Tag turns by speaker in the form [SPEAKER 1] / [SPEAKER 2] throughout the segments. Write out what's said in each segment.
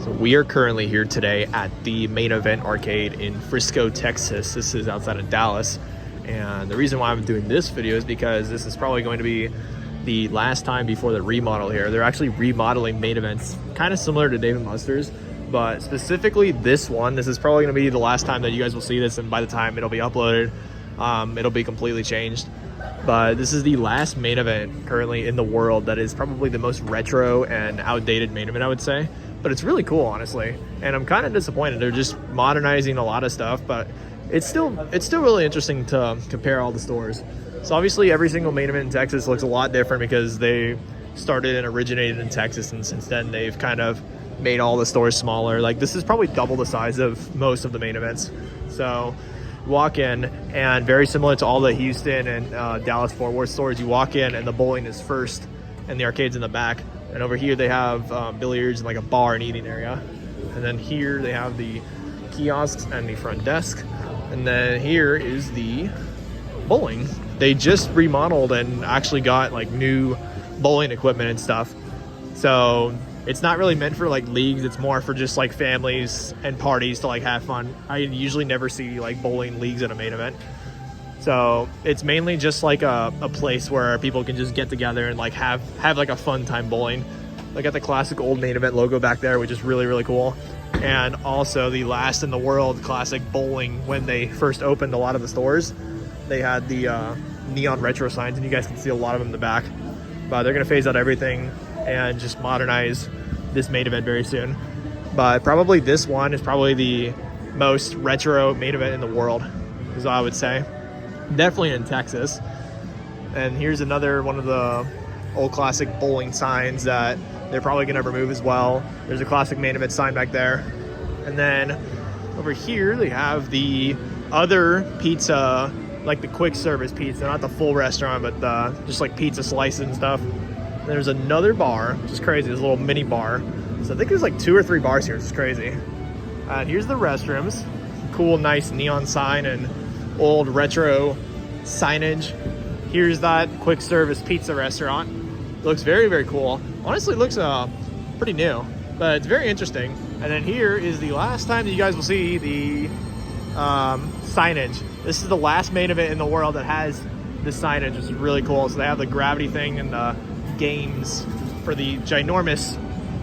[SPEAKER 1] So we are currently here today at the Main Event Arcade in Frisco, Texas. This is outside of Dallas. And the reason why I'm doing this video is because this is probably going to be the last time before the remodel here. They're actually remodeling Main Events, kind of similar to Dave & Buster's, but specifically this one, this is probably going to be the last time that you guys will see this, and by the time it'll be uploaded, it'll be completely changed. But this is the last Main Event currently in the world that is probably the most retro and outdated Main Event, I would say. But it's really cool, honestly, and I'm kind of disappointed. They're just modernizing a lot of stuff, but it's still really interesting to compare all the stores. So obviously every single Main Event in Texas looks a lot different because they started and originated in Texas, and since then they've kind of made all the stores smaller. Like, this is probably double the size of most of the Main Events. So walk in, and very similar to all the Houston and Dallas Fort Worth stores, you walk in and the bowling is first and the arcade's in the back. And over here they have billiards and like a bar and eating area. And then here they have the kiosks and the front desk. And then here is the bowling. They just remodeled and actually got like new bowling equipment and stuff. So it's not really meant for like leagues. It's more for just like families and parties to like have fun. I usually never see like bowling leagues at a Main Event. So it's mainly just like a place where people can just get together and like have like a fun time bowling. Like at the classic old Main Event logo back there, which is really, really cool. And also the last in the world classic bowling. When they first opened a lot of the stores, they had the neon retro signs, and you guys can see a lot of them in the back. But they're gonna phase out everything and just modernize this Main Event very soon. But probably this one is probably the most retro Main Event in the world, is what I would say. Definitely in Texas. And here's another one of the old classic bowling signs that they're probably going to remove as well. There's a classic Main Event sign back there. And then over here they have the other pizza, like the quick service pizza, not the full restaurant, but just like pizza slices and stuff. And there's another bar, which is crazy. There's a little mini bar. So I think there's like 2 or 3 bars here, which is crazy. And here's the restrooms. Cool, nice neon sign and old retro signage. Here's that quick service pizza restaurant. It looks very, very cool. Honestly, it looks pretty new, but it's very interesting. And then here is the last time that you guys will see the signage. This is the last Main Event in the world that has the signage, which is really cool. So they have the gravity thing and the games for the ginormous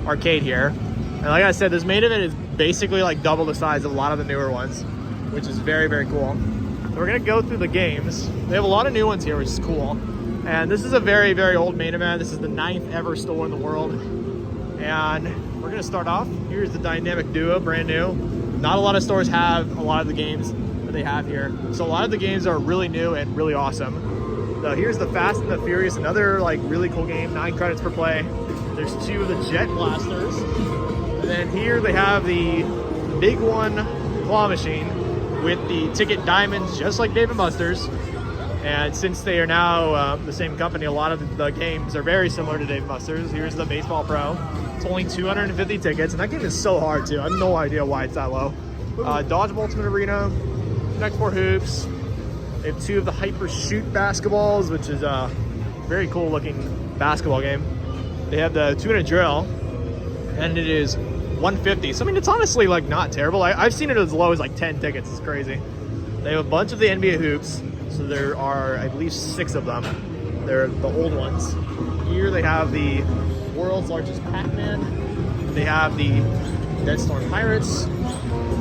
[SPEAKER 1] arcade here. And like I said, this Main Event is basically like double the size of a lot of the newer ones, which is very, very cool. We're gonna go through the games. They have a lot of new ones here, which is cool. And this is a very, very old Main Event. This is the 9th ever store in the world. And we're gonna start off. Here's the Dynamic Duo, brand new. Not a lot of stores have a lot of the games that they have here. So a lot of the games are really new and really awesome. So here's the Fast and the Furious, another like really cool game, 9 credits per play. There's 2 of the Jet Blasters. And then here they have the big one claw machine with the ticket diamonds, just like Dave & Buster's. And since they are now the same company, a lot of the games are very similar to Dave & Buster's. Here's the Baseball Pro. It's only 250 tickets, and that game is so hard too. I have no idea why it's that low. Dodgeball Ultimate Arena, Connect 4 Hoops. They have 2 of the Hyper Shoot basketballs, which is a very cool looking basketball game. They have the 2-minute drill, and it is 150. So I mean, it's honestly like not terrible. I've seen it as low as like 10 tickets. It's crazy. They have a bunch of the NBA hoops. So there are, I believe, 6 of them. They're the old ones. Here they have the world's largest Pac-Man. They have the Dead Storm Pirates.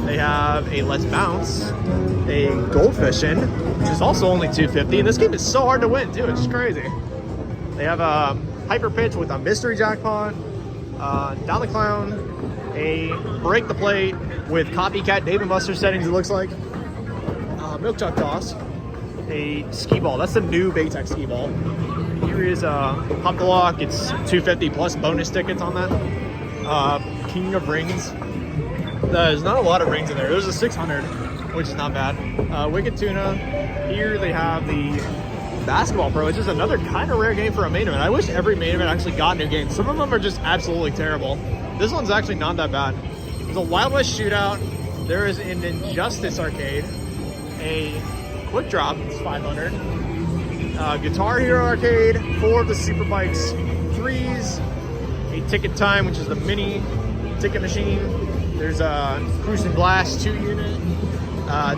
[SPEAKER 1] They have a Let's Bounce, a Goldfishing, which is also only 250. And this game is so hard to win too. It's just crazy. They have a Hyper Pitch with a mystery jackpot, Down the Clown, a Break the Plate with copycat Dave & Buster's settings, it looks like. Milk Chuck Toss, a skee ball. That's the new Baytech skee ball. Here is Pop the Lock. It's 250 plus bonus tickets on that. King of Rings. There's not a lot of rings in there. There's a 600, which is not bad. Wicked Tuna. Here they have the Basketball Pro, which is another kind of rare game for a Main Event. I wish every Main Event actually got new games. Some of them are just absolutely terrible. This one's actually not that bad. There's a Wild West Shootout. There is an Injustice arcade. A Quick Drop, it's 500. Guitar Hero arcade. 4 of the Super Bikes 3s. A Ticket Time, which is the mini. ticket machine. There's a Cruising Blast 2 unit,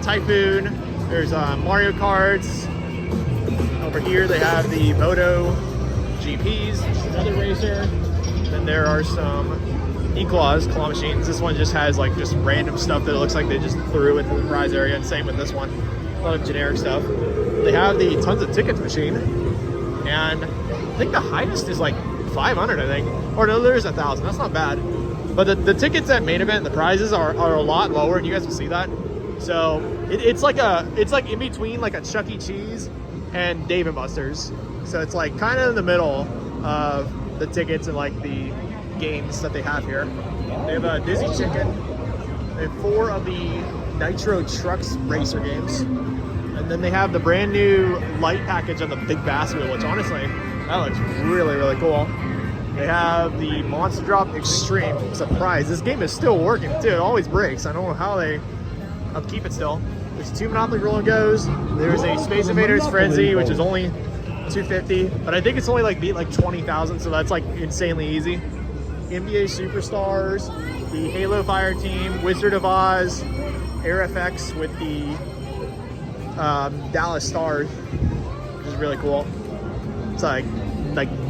[SPEAKER 1] Typhoon. There's Mario Karts. Over here they have the Moto GPs, which is another racer. Then there are some claw machines. This one just has like just random stuff that it looks like they just threw into the prize area, and same with this one. A lot of generic stuff. They have the tons of tickets machine, and I think the highest is like 500, I think. Or no, there's 1,000. That's not bad. But the tickets at main event, the prizes are a lot lower, and you guys will see that. So it's like in between like a Chuck E. Cheese and Dave & Buster's. So it's like kind of in the middle of the tickets and like the games that they have here. They have a Dizzy Chicken. They have 4 of the Nitro Trucks racer games. And then they have the brand new light package on the Big Bass Wheel, which honestly, that looks really, really cool. They have the Monster Drop Extreme. Surprise, this game is still working too. It always breaks. I don't know how they upkeep it still. There's 2 Monopoly Roll and Goes. There's a Space Invaders Frenzy, which is only $250, but I think it's only like beat like 20,000, so that's like insanely easy. NBA Superstars, the Halo Fire Team, Wizard of Oz, Air FX with the Dallas Stars, which is really cool. It's like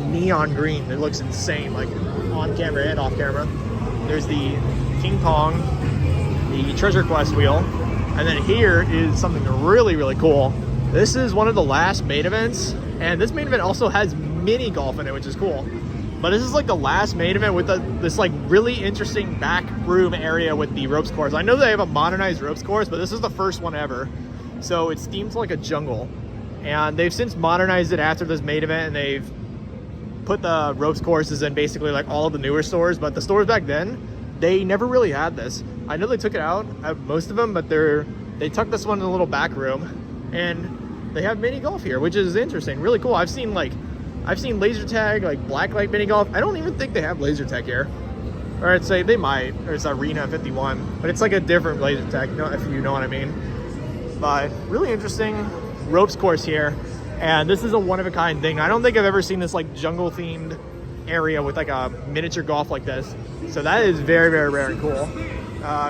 [SPEAKER 1] neon green. It looks insane, like on camera and off camera. There's the King Kong, the Treasure Quest wheel, and then here is something really, really cool. This is one of the last main events, and this main event also has mini golf in it, which is cool. But this is like the last main event with this like really interesting back room area with the ropes course. I know they have a modernized ropes course, but this is the first one ever. So it's themed like a jungle. And they've since modernized it after this main event, and they've put the ropes courses in basically like all of the newer stores. But the stores back then, they never really had this. I know they took it out at most of them, but they tucked this one in a little back room. And they have mini golf here, which is interesting, really cool. I've seen laser tag, like blacklight mini golf. I don't even think they have laser tag here. Or I'd say they might, or it's Arena 51, but it's like a different laser tag, if you know what I mean. But really interesting ropes course here. And this is a one-of-a-kind thing. I don't think I've ever seen this like jungle-themed area with like a miniature golf like this. So that is very, very rare and cool.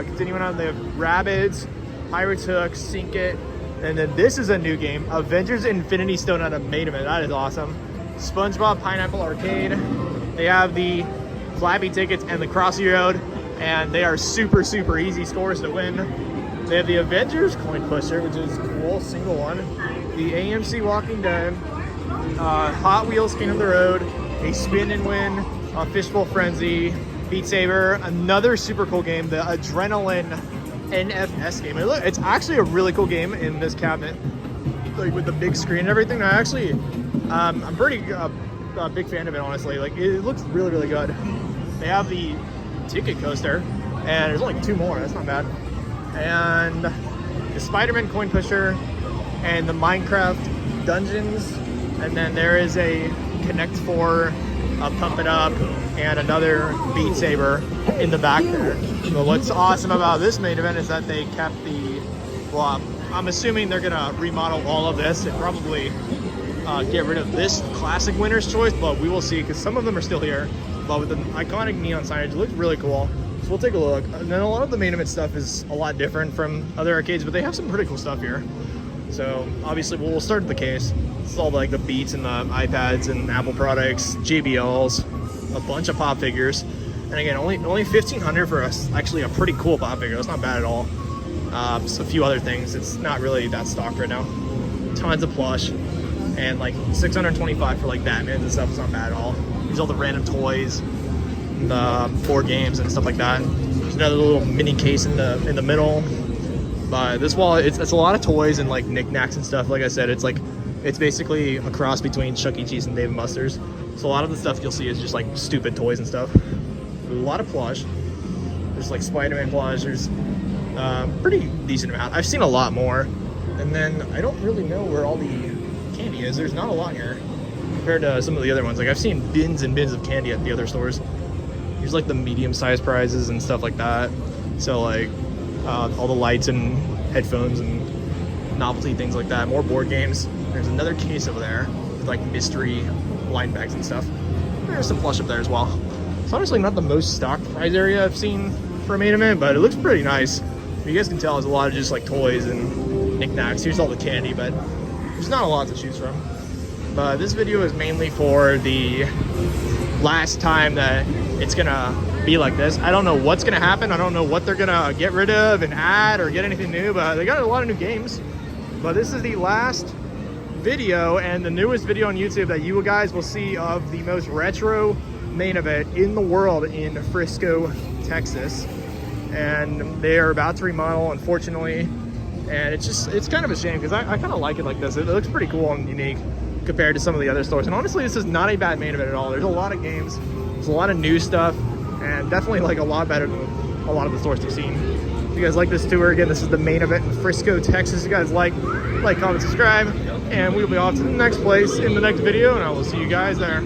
[SPEAKER 1] Continuing on, they have Rabbids, Pirates Hook, Sink It. And then this is a new game, Avengers Infinity Stone at a main event. That is awesome. SpongeBob Pineapple Arcade. They have the Flappy tickets and the Crossy Road, and they are super, super easy scores to win. They have the Avengers Coin Pusher, which is cool, single one. The AMC Walking Dead, Hot Wheels King of the Road, a Spin and Win, a Fishbowl Frenzy, Beat Saber, another super cool game, the Adrenaline NFS game. It's actually a really cool game in this cabinet, like with the big screen and everything. I'm pretty a big fan of it, honestly. Like, it looks really, really good. They have the Ticket Coaster, and there's only 2 more. That's not bad. And the Spider-Man Coin Pusher, and the Minecraft Dungeons, and then there is a Connect 4, a Pump It Up, and another Beat Saber in the back there. But what's awesome about this main event is that they kept well, I'm assuming they're gonna remodel all of this and probably get rid of this classic winner's choice, but we will see, because some of them are still here. But with the iconic neon signage, it looks really cool. So we'll take a look. And then a lot of the main event stuff is a lot different from other arcades, but they have some pretty cool stuff here. So obviously we'll start the case. This is all like the Beats and the iPads and Apple products, JBLs, a bunch of pop figures. And again, only $1,500 for us. Actually a pretty cool pop figure. That's not bad at all. Just a few other things. It's not really that stocked right now. Tons of plush. And like $625 for like Batman and stuff is not bad at all. There's all the random toys, the board games and stuff like that. There's another little mini case in the middle. But this wall, it's a lot of toys and like knickknacks and stuff. Like I said, it's basically a cross between Chuck E. Cheese and Dave & Buster's. So a lot of the stuff you'll see is just like stupid toys and stuff. A lot of plush. There's like Spider-Man plush. There's pretty decent amount. I've seen a lot more. And then I don't really know where all the candy is. There's not a lot here compared to some of the other ones. Like I've seen bins and bins of candy at the other stores. Here's like the medium-sized prizes and stuff like that. So like all the lights and headphones and novelty things like that. More board games. There's another case over there with like mystery line bags and stuff. There's some plush up there as well. It's honestly not the most stocked prize area I've seen for a main event, but it looks pretty nice. You guys can tell there's a lot of just like toys and knickknacks. Here's all the candy, but there's not a lot to choose from. But this video is mainly for the last time that it's gonna be like this. I don't know what's gonna happen. I don't know what they're gonna get rid of and add or get anything new, but they got a lot of new games. But this is the last video and the newest video on YouTube that you guys will see of the most retro main event in the world in Frisco, Texas. And they are about to remodel, unfortunately. And it's kind of a shame because I kind of like it like this. It looks pretty cool and unique compared to some of the other stores. And honestly, this is not a bad main event at all. There's a lot of games, there's a lot of new stuff, and definitely like a lot better than a lot of the stores you've seen. If you guys like this tour, again, this is the main event in Frisco, Texas. You guys like, comment, subscribe, and we'll be off to the next place in the next video, and I will see you guys there.